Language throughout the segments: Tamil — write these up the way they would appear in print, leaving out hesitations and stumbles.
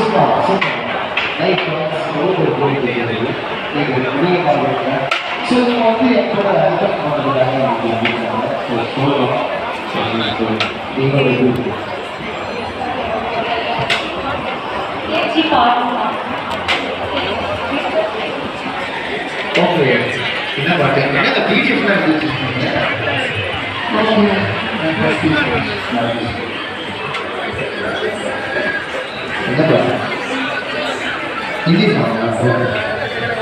சூப்பர் சூப்பர் லைஃப் போயிட்டு நீங்கள் புதிய காலத்தில் ஸோ இப்போ வந்து எப்போட அல்பம் பண்ணுறதுக்காக ஓகே என்ன பாட்டு என்ன பிடிஎஃப்லாம் எடுத்து வச்சுருக்கீங்க என்ன பாட்டு हिंदी सॉन्ग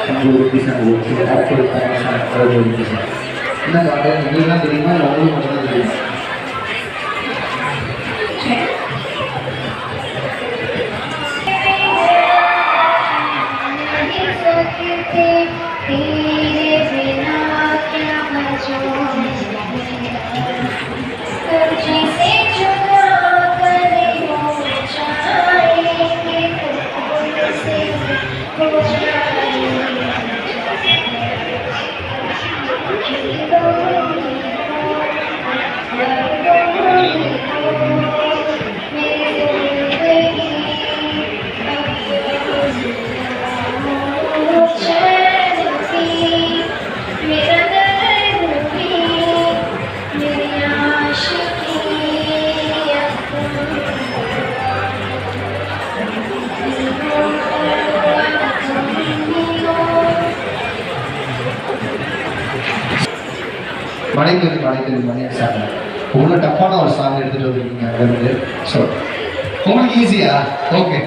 हम लोग की संग लोग से आपको सारा बोल के ना बात है हिंदी ना तेरी ना लोगों को पता नहीं तेरे बिना क्या मौजूद तुझसे जुदा करे हो जाएंगे तुझसे हो மணி சாங் உங்களுக்கு டஃப்பான ஒரு சாங் எடுத்துகிட்டு வந்துருக்கீங்க அங்கிருந்து ஸோ உங்களுக்கு ஈஸியா ஓகே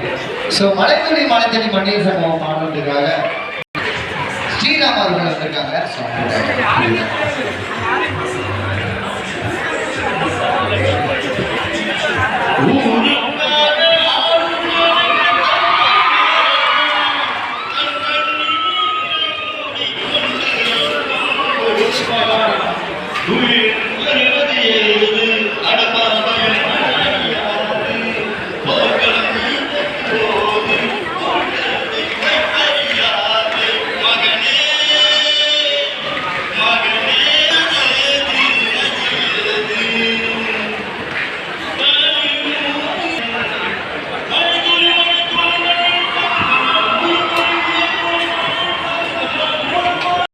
ஸோ மலைத்துளி மணி சாங் பாடுறதுக்காக ஸ்ரீராம் அவர்கள் வந்திருக்காங்க Who is